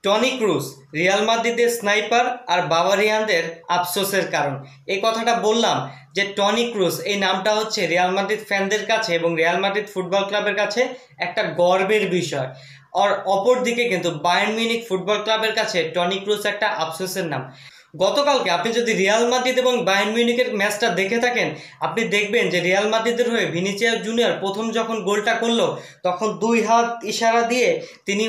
Toni Kroos Real মাদ্রিদের sniper আর বাভারিয়ানদের আফসোসের কারণ। এই কথাটা বললাম যে টনি ক্রুজ এই নামটা হচ্ছে রিয়াল মাদ্রিদ ফ্যানদের কাছে এবং রিয়াল মাদ্রিদ ফুটবল ক্লাবের কাছে একটা গর্বের বিষয়। আর অপরদিকে কিন্তু বায়ার্ন মিউনিখ ফুটবল ক্লাবের কাছে টনি ক্রুজ একটা আফসোসের নাম। গতকালকে আপনি যদি রিয়াল মাদ্রিদ এবং বায়ার্ন মিউনিখের ম্যাচটা দেখে থাকেন, আপনি দেখবেন যে রিয়াল মাদ্রিদের হয়ে ভিনিসিয়াস জুনিয়র প্রথম যখন গোলটা করলো তখন দুই হাত ইশারা দিয়ে তিনি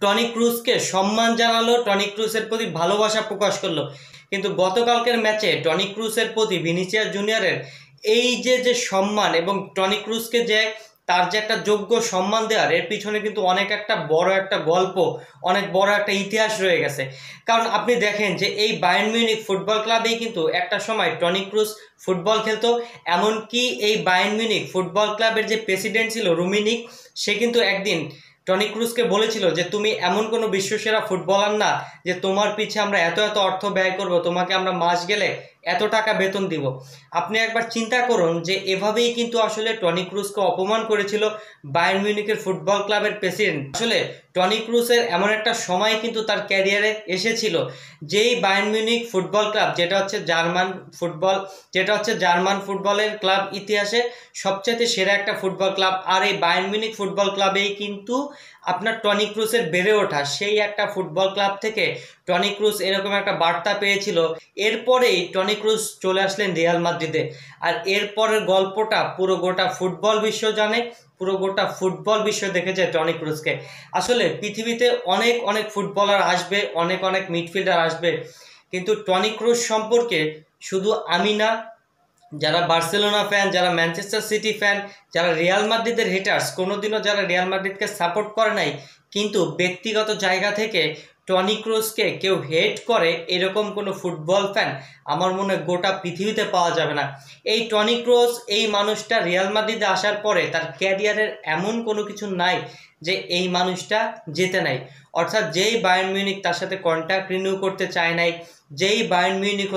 টনি ক্রুজকে সম্মান জানালো, টনি ক্রুজের প্রতি ভালোবাসা প্রকাশ করলো। কিন্তু গতকালকের ম্যাচে টনি ক্রুজের প্রতি ভিনিসিয়াস জুনিয়রের এই যে সম্মান এবং টনি ক্রুজকে যে তার যে একটা যোগ্য সম্মান দেওয়ার, এর পিছনে কিন্তু অনেক একটা বড় একটা গল্প, অনেক বড় একটা ইতিহাস রয়ে গেছে। কারণ আপনি দেখেন যে এই বায়ার্ন মিউনিখ ফুটবল ক্লাবেই কিন্তু একটা সময় টনি ক্রুজ ফুটবল খেলতো। এমনকি এই বায়ার্ন মিউনিখ ফুটবল ক্লাবের যে প্রেসিডেন্ট ছিল রুমিনিক, সে কিন্তু একদিন টনি ক্রুজকে বলেছিল যে তুমি এমন কোনো বিশ্বসেরা ফুটবলার না যে তোমার পিছে আমরা এত অর্থ ব্যয় করব, তোমাকে আমরা মাস গেলে এত টাকা বেতন দিব। আপনি একবার চিন্তা করুন যে এভাবেই কিন্তু আসলে টনি ক্রুজকে অপমান করেছিল বায়ার্ন মিউনিখের ফুটবল ক্লাবের প্রেসিডেন্ট। আসলে টনি ক্রুজের এমন একটা সময় কিন্তু তার ক্যারিয়ারে এসেছিল যেই বায়ার্ন মিউনিখ ফুটবল ক্লাব, যেটা হচ্ছে জার্মান ফুটবলের ক্লাব ইতিহাসে সবচেয়ে সেরা একটা ফুটবল ক্লাব। আর এই বায়ার্ন মিউনিখ ফুটবল ক্লাবেই কিন্তু আপনার টনি ক্রুজের বেড়ে ওঠা। সেই একটা ফুটবল ক্লাব থেকে টনি ক্রুজ এরকম একটা বার্তা পেয়েছিল। এরপরেই টনি ক্রুজ চলে আসলেন রিয়াল মাদ্রিদে। আর এরপরের গল্পটা পুরো গোটা ফুটবল বিশ্ব জানে, পুরো গোটা ফুটবল বিশ্ব দেখেছে টনি ক্রুজকে। আসলে পৃথিবীতে অনেক ফুটবলার আসবে, অনেক মিডফিল্ডার আসবে, কিন্তু টনি ক্রুজ সম্পর্কে শুধু আমি না, যারা বার্সেলোনা ফ্যান, যারা ম্যানচেস্টার সিটি ফ্যান, যারা রিয়াল মাদ্রিদের হেটার্স, কোনোদিনও যারা রিয়াল মাদ্রিদকে সাপোর্ট করে নাই কিন্তু ব্যক্তিগত জায়গা থেকে টনি ক্রুজকে কেউ হেট করে এরকম কোনো ফুটবল ফ্যান আমার মনে হয় গোটা পৃথিবীতে পাওয়া যাবে না। এই টনি ক্রুজ এই মানুষটা রিয়াল মাদ্রিদে আসার পরে তার ক্যারিয়ারের এমন কোনো কিছু নাই যে এই মানুষটা জেতে নাই। অর্থাৎ যেই বায়ার্ন মিউনিখ তার সাথে কন্ট্রাক্ট রিনিউ করতে চায় নাই, যেই বায়ার্ন মিউনিখ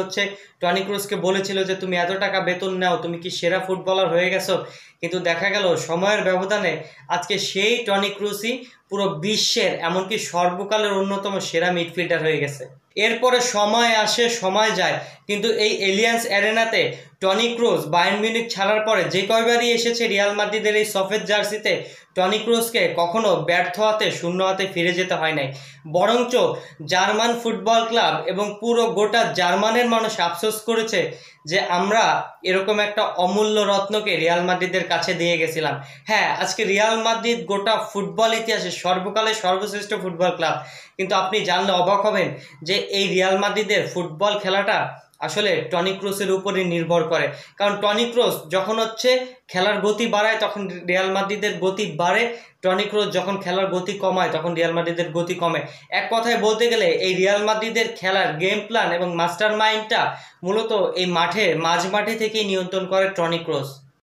টনি ক্রুজকে বলেছিল যে তুমি এত টাকা বেতন নাও, তুমি কি সেরা ফুটবলার হয়ে গেছো, কিন্তু দেখা গেল সময়ের ব্যবধানে আজকে সেই টনি ক্রুজই পুরো বিশ্বের এমনকি সর্বকালের অন্যতম সেরা মিডফিল্ডার হয়ে গেছে। এরপরে সময় আসে সময় যায়, কিন্তু এই alliance অ্যারেনাতে Toni Kroos Bayern Munich ছাড়ার পরে যে কয়বারই এসেছে রিয়াল মাদ্রিদের এই সফেদ জার্সিতে, টনি ক্রুজকে কখনো ব্যর্থ হাতে শূন্য হাতে ফিরে যেতে হয় নাই। বরঞ্চ জার্মান ফুটবল ক্লাব এবং পুরো গোটা জার্মানের মানুষ আফসোস করেছে যে আমরা এরকম একটা অমূল্য রত্নকে রিয়াল মাদ্রিদের কাছে দিয়ে গেছিলাম। হ্যাঁ, আজকে রিয়াল মাদ্রিদ গোটা ফুটবল ইতিহাসে সর্বকালের সর্বশ্রেষ্ঠ ফুটবল ক্লাব, কিন্তু আপনি জানলে অবাক হবেন যে এই রিয়াল মাদ্রিদের ফুটবল খেলাটা আসলে টনি ক্রুজের উপরই নির্ভর করে। কারণ টনি ক্রুজ যখন খেলার গতি বাড়ায় তখন রিয়াল মাদ্রিদের গতি বাড়ে, টনি ক্রুজ যখন খেলার গতি কমায় তখন রিয়াল মাদ্রিদের গতি কমে। এক কথায় বলতে গেলে এই রিয়াল মাদ্রিদের খেলার গেম প্ল্যান এবং মাস্টার মাইন্ডটা মূলত এই মাঝ মাঠে থেকেই নিয়ন্ত্রণ করে টনি ক্রুজ।